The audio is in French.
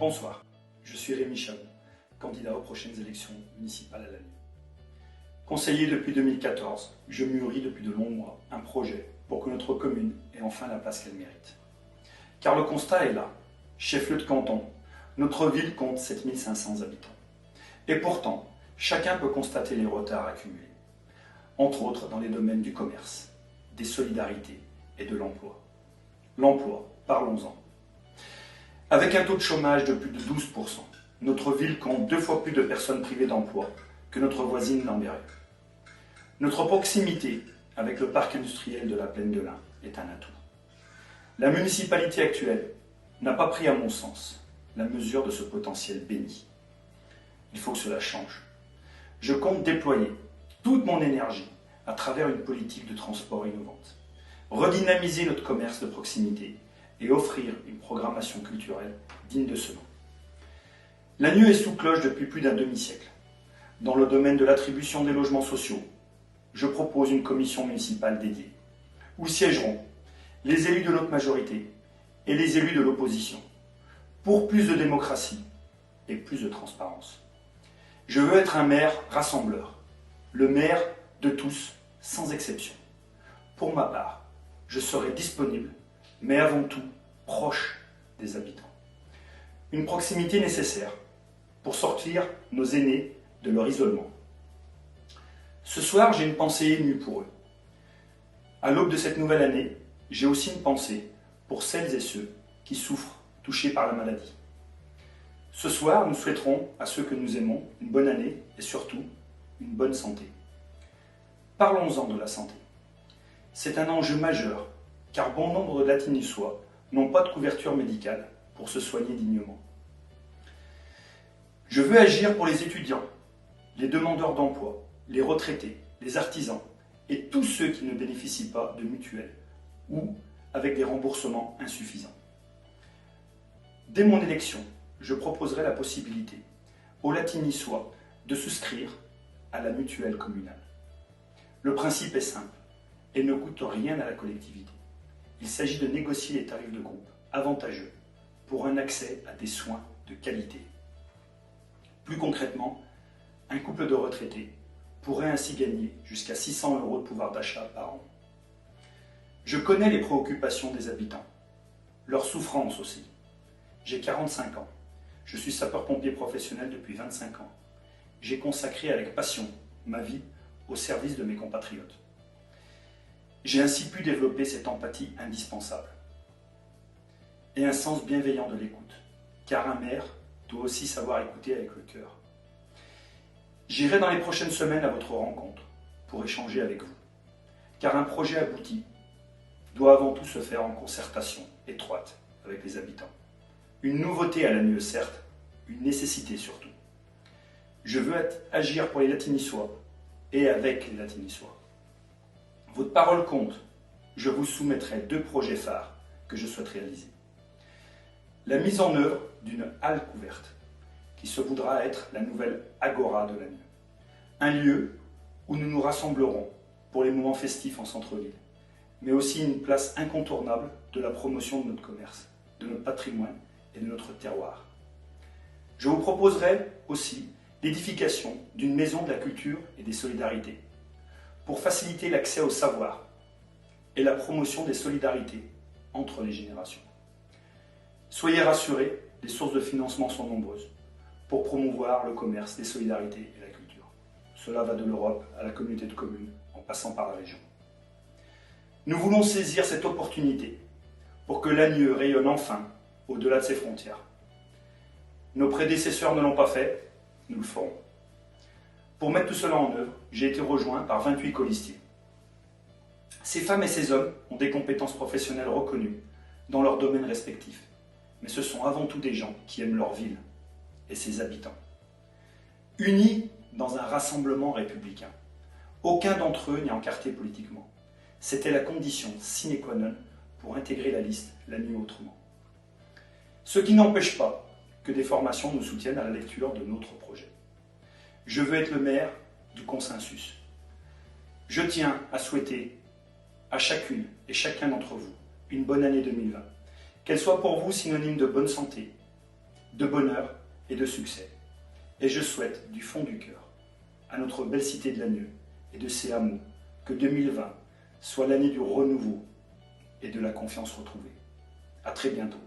Bonsoir, je suis Rémi Chabot, candidat aux prochaines élections municipales à Lannion. Conseiller depuis 2014, je mûris depuis de longs mois un projet pour que notre commune ait enfin la place qu'elle mérite. Car le constat est là, chef-lieu de canton, notre ville compte 7500 habitants. Et pourtant, chacun peut constater les retards accumulés, entre autres dans les domaines du commerce, des solidarités et de l'emploi. L'emploi, parlons-en. Avec un taux de chômage de plus de 12%, notre ville compte 2 fois plus de personnes privées d'emploi que notre voisine Lambéry. Notre proximité avec le parc industriel de la Plaine de l'Ain est un atout. La municipalité actuelle n'a pas pris, à mon sens, la mesure de ce potentiel béni. Il faut que cela change. Je compte déployer toute mon énergie à travers une politique de transport innovante, redynamiser notre commerce de proximité et offrir une programmation culturelle digne de ce nom. Lannion est sous cloche depuis plus d'un demi-siècle. Dans le domaine de l'attribution des logements sociaux, je propose une commission municipale dédiée, où siégeront les élus de notre majorité et les élus de l'opposition, pour plus de démocratie et plus de transparence. Je veux être un maire rassembleur, le maire de tous, sans exception. Pour ma part, je serai disponible, mais avant tout proche des habitants. Une proximité nécessaire pour sortir nos aînés de leur isolement. Ce soir, j'ai une pensée émue pour eux. À l'aube de cette nouvelle année, j'ai aussi une pensée pour celles et ceux qui souffrent, touchés par la maladie. Ce soir, nous souhaiterons à ceux que nous aimons une bonne année et surtout une bonne santé. Parlons-en de la santé. C'est un enjeu majeur, car bon nombre de Latinisois n'ont pas de couverture médicale pour se soigner dignement. Je veux agir pour les étudiants, les demandeurs d'emploi, les retraités, les artisans et tous ceux qui ne bénéficient pas de mutuelles ou avec des remboursements insuffisants. Dès mon élection, je proposerai la possibilité aux Latinisois de souscrire à la mutuelle communale. Le principe est simple et ne coûte rien à la collectivité. Il s'agit de négocier les tarifs de groupe avantageux pour un accès à des soins de qualité. Plus concrètement, un couple de retraités pourrait ainsi gagner jusqu'à 600 € de pouvoir d'achat par an. Je connais les préoccupations des habitants, leurs souffrances aussi. J'ai 45 ans, je suis sapeur-pompier professionnel depuis 25 ans. J'ai consacré avec passion ma vie au service de mes compatriotes. J'ai ainsi pu développer cette empathie indispensable et un sens bienveillant de l'écoute, car un maire doit aussi savoir écouter avec le cœur. J'irai dans les prochaines semaines à votre rencontre pour échanger avec vous, car un projet abouti doit avant tout se faire en concertation étroite avec les habitants. Une nouveauté à Lannion, certes, une nécessité surtout. Je veux agir pour les Latinisois et avec les Latinisois. Votre parole compte. Je vous soumettrai 2 projets phares que je souhaite réaliser. La mise en œuvre d'une halle couverte, qui se voudra être la nouvelle Agora de Lannion. Un lieu où nous nous rassemblerons pour les moments festifs en centre-ville, mais aussi une place incontournable de la promotion de notre commerce, de notre patrimoine et de notre terroir. Je vous proposerai aussi l'édification d'une maison de la culture et des solidarités, pour faciliter l'accès au savoir et la promotion des solidarités entre les générations. Soyez rassurés, les sources de financement sont nombreuses pour promouvoir le commerce, les solidarités et la culture. Cela va de l'Europe à la communauté de communes, en passant par la région. Nous voulons saisir cette opportunité pour que Lannion rayonne enfin au-delà de ses frontières. Nos prédécesseurs ne l'ont pas fait, nous le ferons. Pour mettre tout cela en œuvre, j'ai été rejoint par 28 colistiers. Ces femmes et ces hommes ont des compétences professionnelles reconnues dans leurs domaines respectifs, mais ce sont avant tout des gens qui aiment leur ville et ses habitants. Unis dans un rassemblement républicain, aucun d'entre eux n'est encarté politiquement. C'était la condition sine qua non pour intégrer la liste Lannion autrement. Ce qui n'empêche pas que des formations nous soutiennent à la lecture de notre projet. Je veux être le maire du consensus. Je tiens à souhaiter à chacune et chacun d'entre vous une bonne année 2020. Qu'elle soit pour vous synonyme de bonne santé, de bonheur et de succès. Et je souhaite du fond du cœur à notre belle cité de Lagnieu et de ses hameaux que 2020 soit l'année du renouveau et de la confiance retrouvée. À très bientôt.